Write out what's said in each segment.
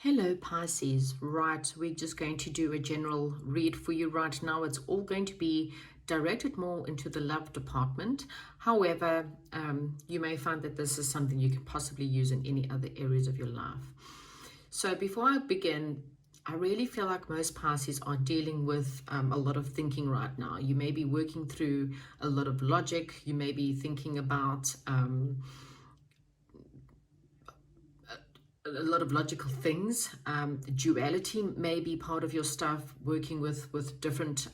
Hello Pisces, right, we're just going to do a general read for you right now. It's all going to be directed more into the love department. However, you may find that this is something you can possibly use in any other areas of your life. So before I begin, I really feel like most Pisces are dealing with a lot of thinking right now. You may be working through a lot of logic. You may be thinking about a lot of logical things. Duality may be part of your stuff, working with different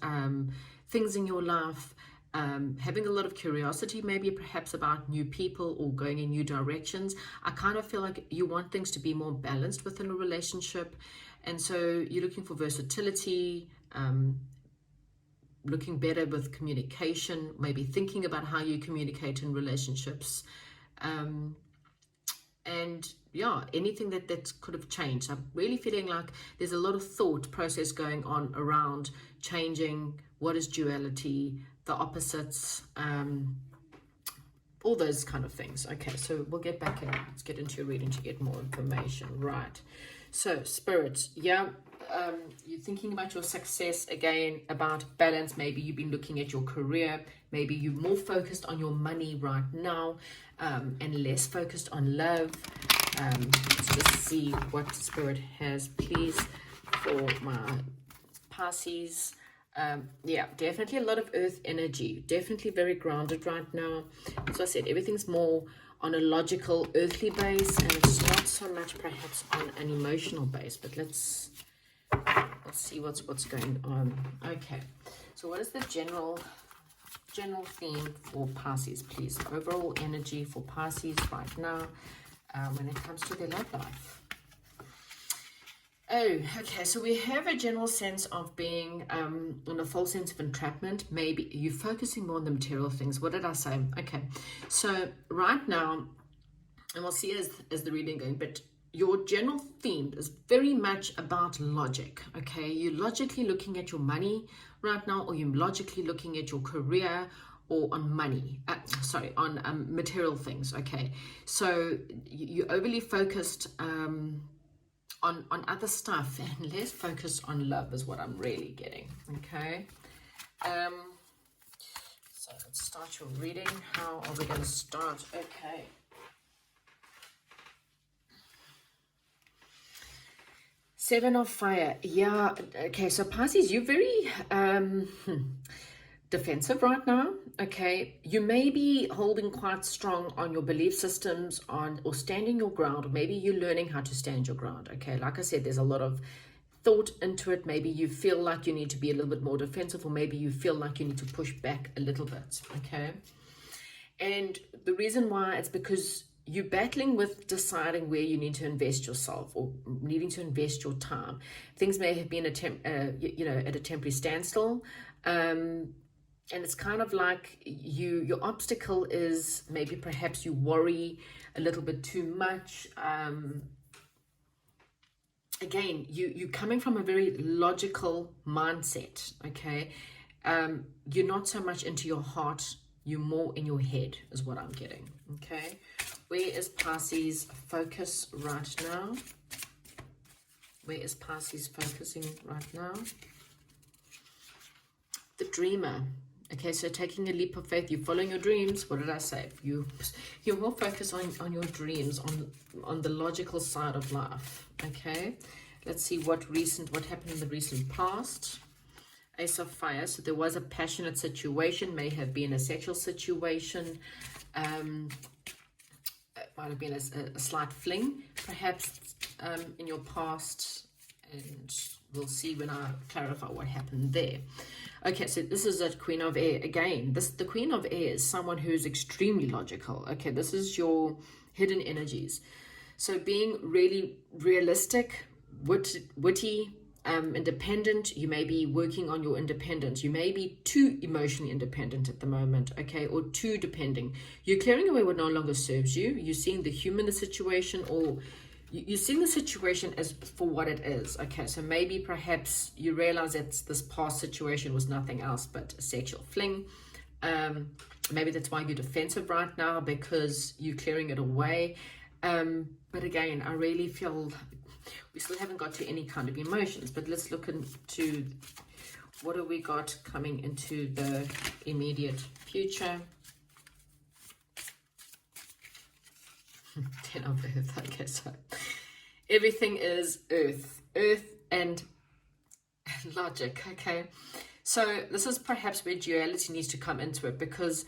things in your life. Having a lot of curiosity, maybe perhaps about new people or going in new directions. I kind of feel like you want things to be more balanced within a relationship. And so you're looking for versatility, looking better with communication, maybe thinking about how you communicate in relationships. And yeah, anything that could have changed. I'm really feeling like there's a lot of thought process going on around changing what is duality, the opposites, all those kind of things. Okay, so we'll get back in. Let's get into your reading to get more information. Right. So, Spirit, yeah, you're thinking about your success again, about balance. Maybe you've been looking at your career. Maybe you're more focused on your money right now, and less focused on love. Let's just see what Spirit has, please, for my Pisces. Yeah, definitely a lot of earth energy, definitely very grounded right now. As I said, everything's more on a logical earthly base, and it's not so much perhaps on an emotional base. But let's see what's going on. Okay, so what is the general theme for Pisces, please? Overall energy for Pisces right now, when it comes to their love life. Oh, okay, so we have a general sense of being in a false sense of entrapment. Maybe you're focusing more on the material things. What did I say? Okay, so right now, and we'll see as the reading going, but your general theme is very much about logic, okay? You're logically looking at your money right now, or you're logically looking at your career, or on money, on material things, okay? So you're overly focused on other stuff and less focused on love is what I'm really getting, okay? So let's start your reading. How are we going to start? Okay. Seven of Fire. Yeah, okay, so Pisces, you're very defensive right now, okay? You may be holding quite strong on your belief systems or standing your ground, or maybe you're learning how to stand your ground, okay? Like I said, there's a lot of thought into it. Maybe you feel like you need to be a little bit more defensive, or maybe you feel like you need to push back a little bit, okay? And the reason why is because you're battling with deciding where you need to invest yourself, or needing to invest your time. Things may have been at a temporary standstill, and it's kind of like your obstacle is maybe perhaps you worry a little bit too much. Again, you're coming from a very logical mindset, okay? You're not so much into your heart, you're more in your head is what I'm getting, okay? Where is Pisces focus right now? Where is Pisces focusing right now? The dreamer. Okay, so taking a leap of faith, you're following your dreams. What did I say? You're more focused on your dreams, on the logical side of life. Okay, let's see what happened in the recent past. Ace of Fire. So there was a passionate situation, may have been a sexual situation. It might have been a slight fling, perhaps, in your past, and we'll see when I clarify what happened there. Okay, so this is a Queen of Air. Again, the Queen of Air is someone who's extremely logical. Okay, this is your hidden energies. So being really realistic, witty, independent. You may be working on your independence. You may be too emotionally independent at the moment, okay, or too depending. You're clearing away what no longer serves you. You're seeing the human in the situation, or you're seeing the situation as for what it is, okay? So maybe perhaps you realize that this past situation was nothing else but a sexual fling. Maybe that's why you're defensive right now, because you're clearing it away. But again, I really feel We still haven't got to any kind of emotions, but let's look into what have we got coming into the immediate future. 10 of earth. Okay, so everything is earth and logic. Okay, so this is perhaps where duality needs to come into it, because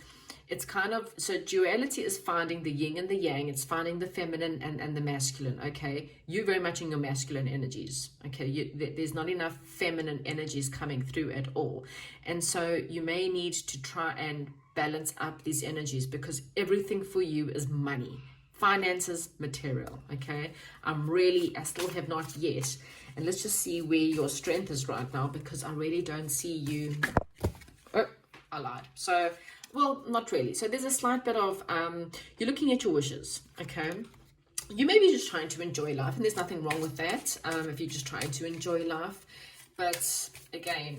it's kind of, so duality is finding the yin and the yang, it's finding the feminine and the masculine. Okay, you're very much in your masculine energies. Okay, there's not enough feminine energies coming through at all, and so you may need to try and balance up these energies, because everything for you is money, finances, material. Okay, I still have not yet, and let's just see where your strength is right now, because I really don't see you. Oh, I lied. So, well, not really. So there's a slight bit of you're looking at your wishes. Okay, you may be just trying to enjoy life, and there's nothing wrong with that if you're just trying to enjoy life. But again,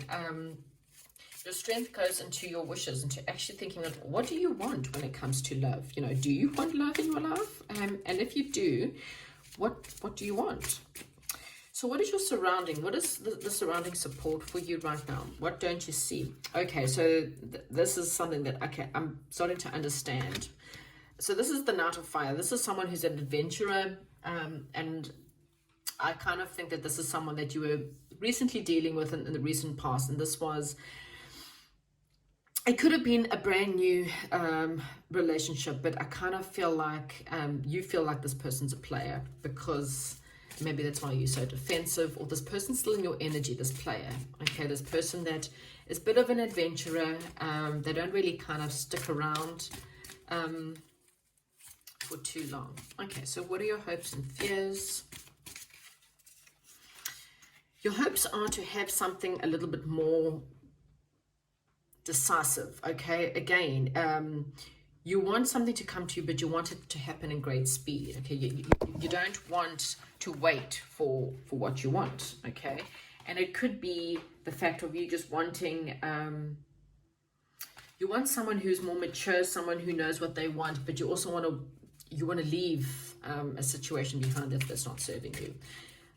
your strength goes into your wishes, into actually thinking of what do you want when it comes to love. You know, do you want love in your life? And if you do, what do you want? So what is your surrounding? What is the surrounding support for you right now? What don't you see? Okay, so this is something that, okay, I'm starting to understand. So this is the Knight of Fire. This is someone who's an adventurer, and I kind of think that this is someone that you were recently dealing with in the recent past, and this was, it could have been a brand new relationship, but I kind of feel like you feel like this person's a player, because maybe that's why you're so defensive, or this person's still in your energy, this player. Okay, this person that is a bit of an adventurer. They don't really kind of stick around for too long. Okay, so what are your hopes and fears? Your hopes are to have something a little bit more decisive. Okay, again, you want something to come to you, but you want it to happen in great speed. Okay, you don't want to wait for what you want. Okay, and it could be the fact of you just wanting, you want someone who's more mature, someone who knows what they want, but you also want to leave a situation behind that's not serving you.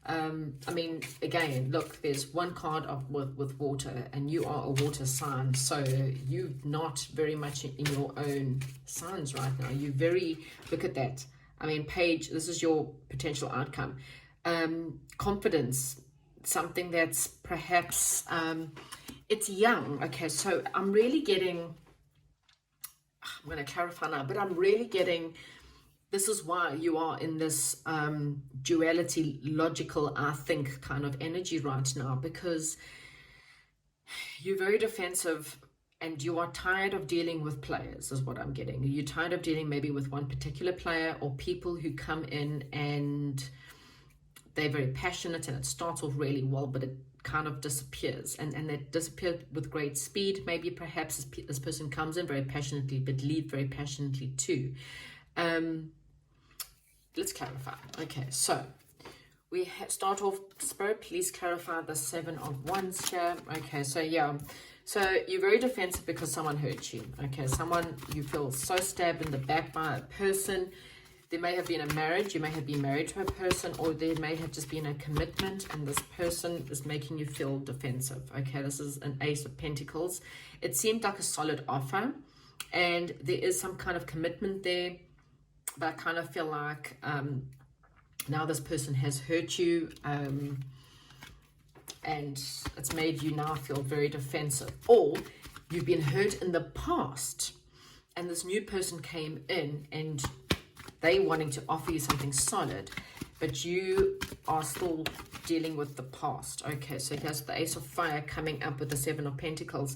I mean, again, look, there's one card with water, and you are a water sign, so you're not very much in your own signs right now. You very, look at that. I mean, Page, this is your potential outcome. Confidence, something that's perhaps, it's young. Okay, so I'm really getting, I'm going to clarify now, but I'm really getting, this is why you are in this duality, logical, I think kind of energy right now, because you're very defensive and you are tired of dealing with players, is what I'm getting. You're tired of dealing maybe with one particular player, or people who come in and they're very passionate, and it starts off really well, but it kind of disappears, and they disappear with great speed. Maybe perhaps this person comes in very passionately, but leave very passionately too. Let's clarify. Okay, so we start off, Spirit, please clarify the 7 of Wands here. Okay, so yeah, so you're very defensive because someone hurt you. Okay, someone, you feel so stabbed in the back by a person. There may have been a marriage, you may have been married to a person, or there may have just been a commitment, and this person is making you feel defensive. Okay, this is an Ace of Pentacles. It seemed like a solid offer, and there is some kind of commitment there, but I kind of feel like now this person has hurt you, and it's made you now feel very defensive, or you've been hurt in the past, and this new person came in and they wanting to offer you something solid, but you are still dealing with the past. Okay, so here's the Ace of Fire coming up with the 7 of Pentacles.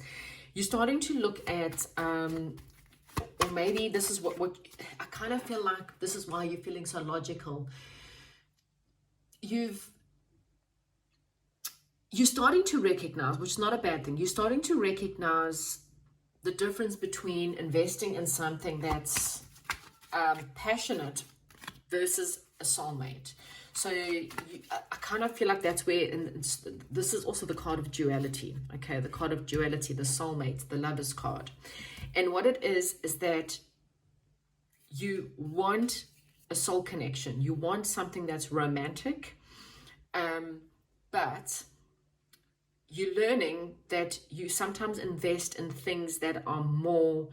You're starting to look at, or maybe this is what I kind of feel like this is why you're feeling so logical. You're starting to recognize, which is not a bad thing, you're starting to recognize the difference between investing in something that's passionate versus a soulmate. So I kind of feel like that's where, and this is also the card of duality. Okay, the card of duality, the soulmate, the Lovers card. And what it is that you want a soul connection. You want something that's romantic. But you're learning that you sometimes invest in things that are more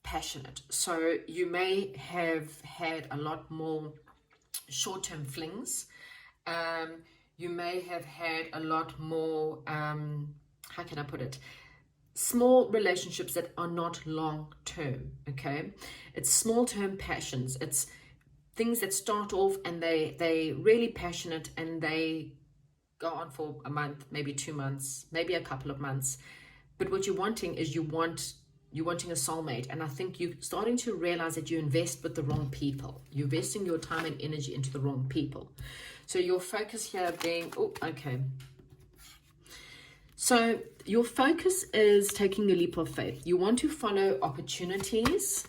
passionate. So you may have had a lot more short-term flings. You may have had a lot more, how can I put it? Small relationships that are not long-term, okay? It's small-term passions. It's things that start off and they really passionate and they go on for a month, maybe 2 months, maybe a couple of months. But what you're wanting is you're wanting a soulmate. And I think you're starting to realize that you invest with the wrong people. You're investing your time and energy into the wrong people. So your focus here being, so your focus is taking a leap of faith. You want to follow opportunities.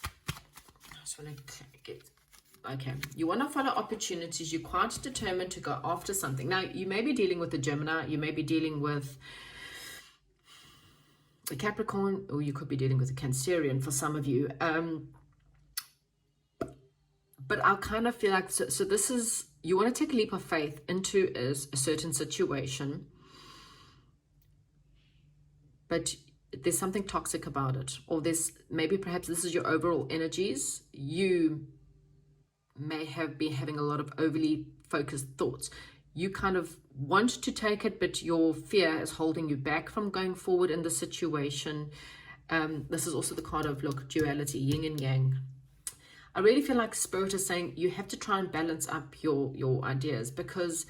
I just want to get, okay. You want to follow opportunities. You're quite determined to go after something. Now, you may be dealing with a Gemini. You may be dealing with a Capricorn, or you could be dealing with a Cancerian for some of you. But I kind of feel like, so this is, you want to take a leap of faith into a certain situation, but there's something toxic about it, or there's perhaps this is your overall energies. You may have been having a lot of overly focused thoughts. You kind of want to take it, but your fear is holding you back from going forward in the situation. This is also the card of, look, duality, yin and yang. I really feel like Spirit is saying you have to try and balance up your ideas, because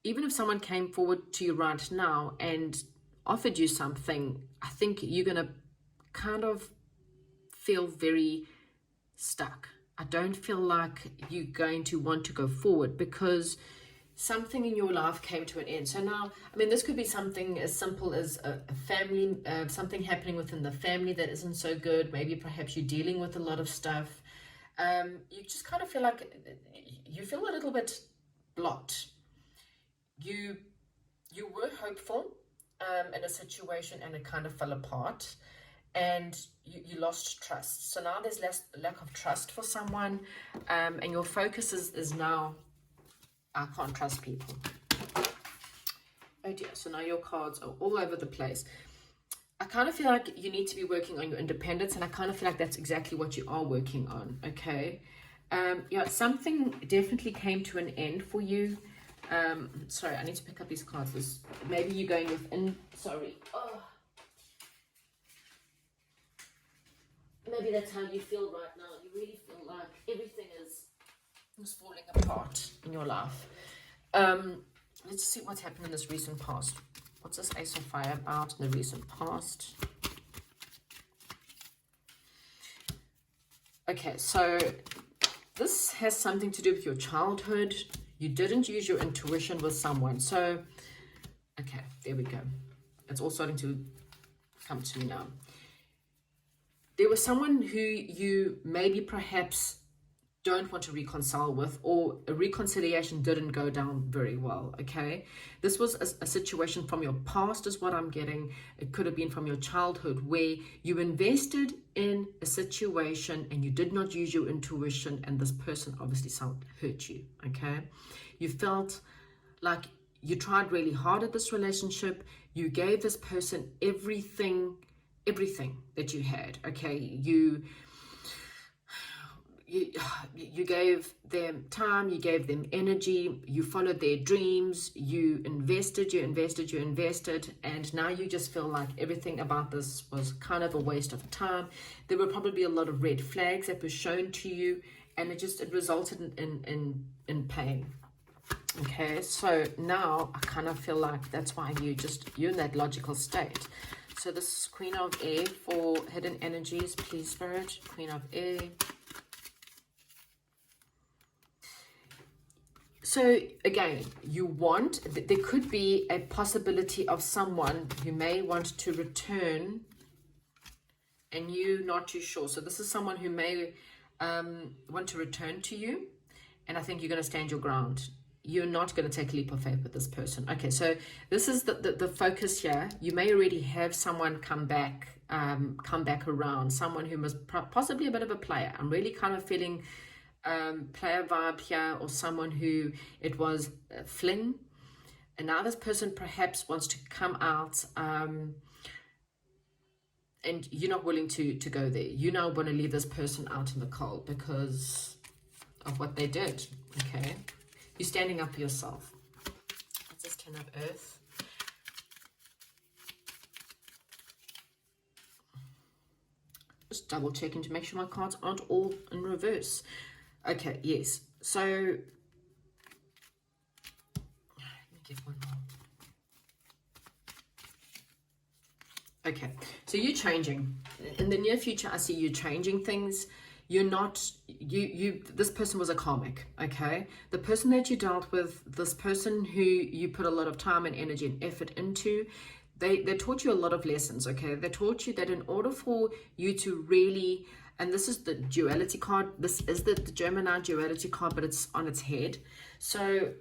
even if someone came forward to you right now and offered you something, I think you're going to kind of feel very stuck. I don't feel like you're going to want to go forward because something in your life came to an end. So now, I mean, this could be something as simple as a family, something happening within the family that isn't so good. Maybe perhaps you're dealing with a lot of stuff. You just kind of feel like you feel a little bit blocked. You were hopeful in a situation and it kind of fell apart, and you lost trust. So now there's lack of trust for someone, and your focus is now, I can't trust people. Oh dear, so now your cards are all over the place. I kind of feel like you need to be working on your independence, and I kind of feel like that's exactly what you are working on, okay? Yeah, something definitely came to an end for you. Sorry, I need to pick up these cards. Maybe you're going within, sorry. Oh. Maybe that's how you feel right now. You really feel like everything is falling apart in your life. Let's see what's happened in this recent past. What's this Ace of Fire about in the recent past? Okay, so this has something to do with your childhood. You didn't use your intuition with someone. So, okay, there we go. It's all starting to come to me now. There was someone who you maybe perhaps don't want to reconcile with, or a reconciliation didn't go down very well, okay? This was a situation from your past is what I'm getting. It could have been from your childhood where you invested in a situation and you did not use your intuition, and this person obviously hurt you, okay? You felt like you tried really hard at this relationship. You gave this person everything that you had, okay? You gave them time, you gave them energy, you followed their dreams, you invested, and now you just feel like everything about this was kind of a waste of time. There were probably a lot of red flags that were shown to you, and it resulted in pain. Okay, so now I kind of feel like that's why you're in that logical state. So this is Queen of Air for hidden energies, please, Spirit. Queen of Air. So again, there could be a possibility of someone who may want to return and you're not too sure. So this is someone who may want to return to you, and I think you're going to stand your ground. You're not going to take a leap of faith with this person. Okay, so this is the focus here. You may already have someone come back around, someone who was possibly a bit of a player. I'm really kind of feeling player vibe here, or someone who it was a fling, and now this person perhaps wants to come out, and you're not willing to go there. You now want to leave this person out in the cold because of what they did. Okay, you're standing up for yourself. Let's just turn up Earth. Just double checking to make sure my cards aren't all in reverse. Okay, yes. So let me get one more. Okay, so you're changing. In the near future, I see you changing things. You're not, this person was a karmic, okay? The person that you dealt with, this person who you put a lot of time and energy and effort into, they taught you a lot of lessons, okay? They taught you that in order for you to really, and this is the duality card, this is the Gemini duality card, but it's on its head. So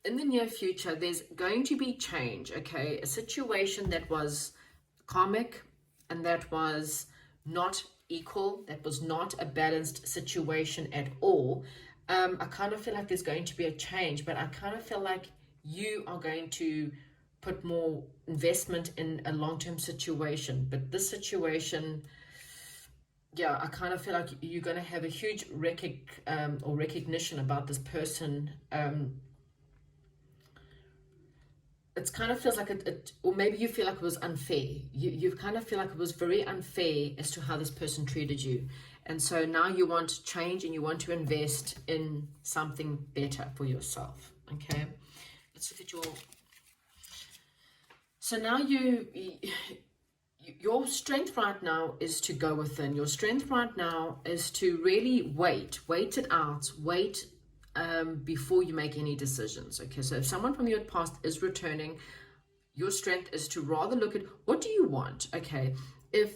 in the near future, there's going to be change, okay? A situation that was karmic and that was not equal, that was not a balanced situation at all. I kind of feel like there's going to be a change, but I kind of feel like you are going to put more investment in a long-term situation. But this situation, yeah, I kind of feel like you're going to have a huge recognition about this person. It kind of feels like or maybe you feel like it was unfair. You kind of feel like it was very unfair as to how this person treated you. And so now you want change and you want to invest in something better for yourself. Okay, let's look at your... So now your strength right now is to go within. Your strength right now is to really wait it out, before you make any decisions. Okay, so if someone from your past is returning, your strength is to rather look at what do you want. Okay, if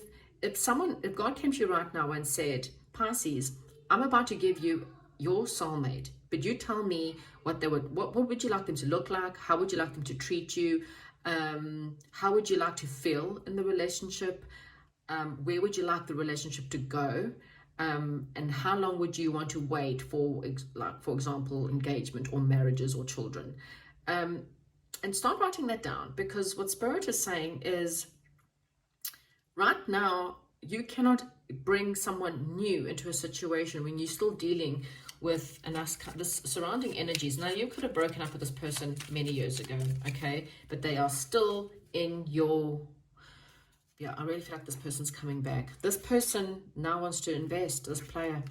God came to you right now and said, Pisces, I'm about to give you your soulmate, but you tell me what would you like them to look like, how would you like them to treat you, how would you like to feel in the relationship, where would you like the relationship to go, and how long would you want to wait for, like, for example, engagement or marriages or children, and start writing that down, because what Spirit is saying is right now you cannot bring someone new into a situation when you're still dealing with this surrounding energies. Now, you could have broken up with this person many years ago, okay, but they are still in your... Yeah, I really feel like this person's coming back. This person now wants to invest. This player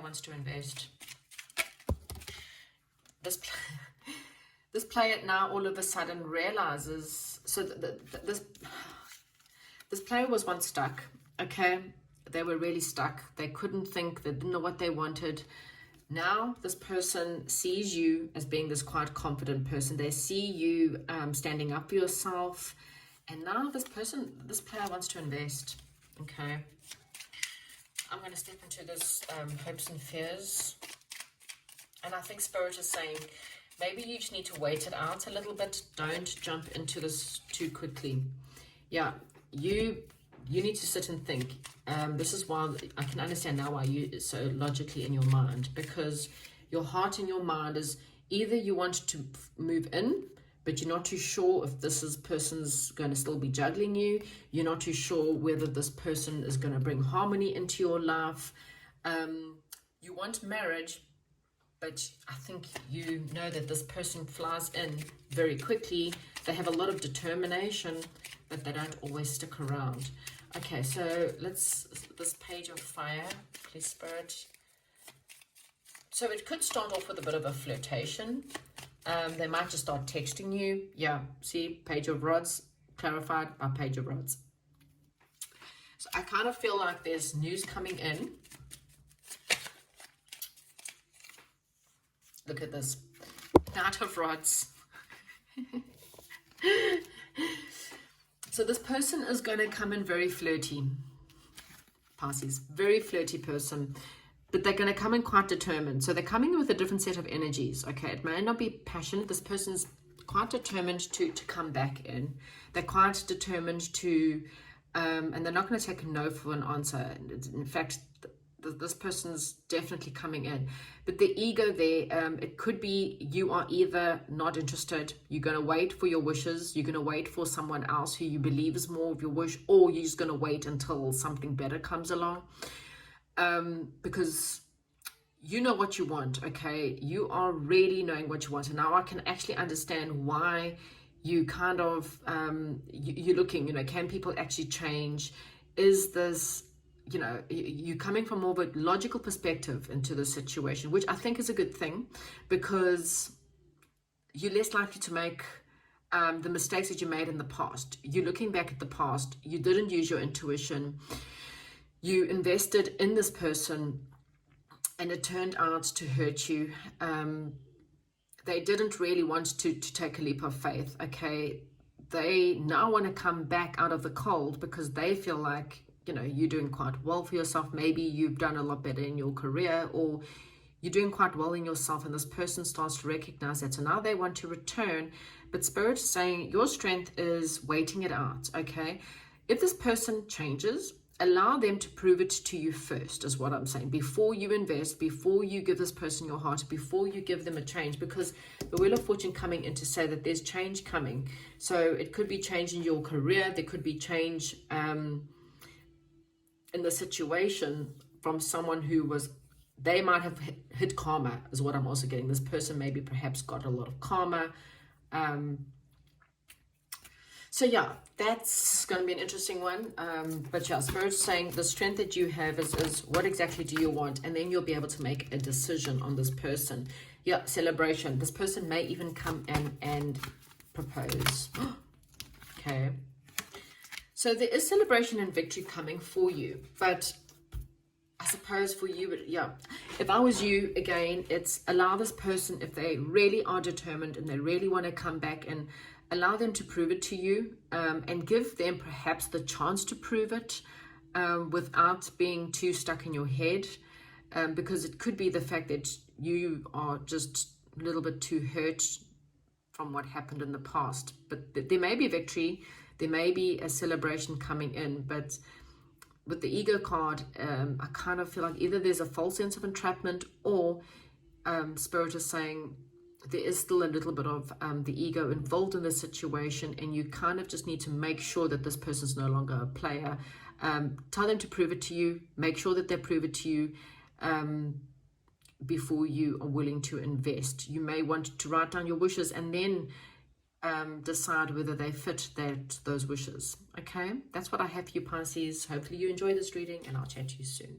wants to invest. This player now all of a sudden realizes... So this player was once stuck, okay? They were really stuck. They couldn't think. They didn't know what they wanted. Now this person sees you as being this quite confident person. They see you standing up for yourself. And now this player wants to invest, okay? I'm going to step into this hopes and fears. And I think Spirit is saying, maybe you just need to wait it out a little bit. Don't jump into this too quickly. Yeah, you need to sit and think. This is why I can understand now why you so logically in your mind, because your heart and your mind is either you want to move in, but you're not too sure if person's going to still be juggling you. You're not too sure whether this person is going to bring harmony into your life. You want marriage, but I think you know that this person flies in very quickly. They have a lot of determination, but they don't always stick around. Okay, so this page of fire, please, Spirit. So it could start off with a bit of a flirtation. They might just start texting you. Yeah, see, page of rods, clarified by page of rods. So I kind of feel like there's news coming in. Look at this, Knight of Rods. So this person is going to come in very flirty, Pisces, very flirty person, but they're going to come in quite determined. So they're coming in with a different set of energies, okay? It may not be passionate. This person's quite determined to come back in. They're quite determined to, and they're not going to take a no for an answer. In fact, this person's definitely coming in. But the ego there, it could be you are either not interested, you're going to wait for your wishes, you're going to wait for someone else who you believe is more of your wish, or you're just going to wait until something better comes along. Because you know what you want, okay? You are really knowing what you want. And now I can actually understand why you kind of, you're looking, can people actually change? Is this, you're coming from more of a logical perspective into the situation, which I think is a good thing, because you're less likely to make the mistakes that you made in the past. You're looking back at the past, you didn't use your intuition, you invested in this person, and it turned out to hurt you. They didn't really want to take a leap of faith, okay? They now want to come back out of the cold because they feel like, you're doing quite well for yourself. Maybe you've done a lot better in your career, or you're doing quite well in yourself, and this person starts to recognize that. So now they want to return, but Spirit is saying your strength is waiting it out, okay? If this person changes, allow them to prove it to you first, is what I'm saying. Before you invest, before you give this person your heart, before you give them a change, because the Wheel of Fortune coming in to say that there's change coming. So it could be change in your career, there could be change in the situation from someone who was, they might have hit karma, is what I'm also getting. This person maybe perhaps got a lot of karma. So yeah, that's going to be an interesting one. But yeah, Spirit's saying the strength that you have is what exactly do you want? And then you'll be able to make a decision on this person. Yeah, celebration. This person may even come in and propose. Okay. So there is celebration and victory coming for you. But I suppose for you, yeah, if I was you, again, it's allow this person, if they really are determined and they really want to come back, and allow them to prove it to you, and give them perhaps the chance to prove it without being too stuck in your head, because it could be the fact that you are just a little bit too hurt from what happened in the past. But there may be victory, there may be a celebration coming in, but with the ego card, I kind of feel like either there's a false sense of entrapment, or Spirit is saying there is still a little bit of the ego involved in the situation, and you kind of just need to make sure that this person's no longer a player. Tell them to prove it to you, make sure that they prove it to you before you are willing to invest. You may want to write down your wishes and then decide whether they fit those wishes. Okay, that's what I have for you, Pisces. Hopefully you enjoy this reading, and I'll chat to you soon.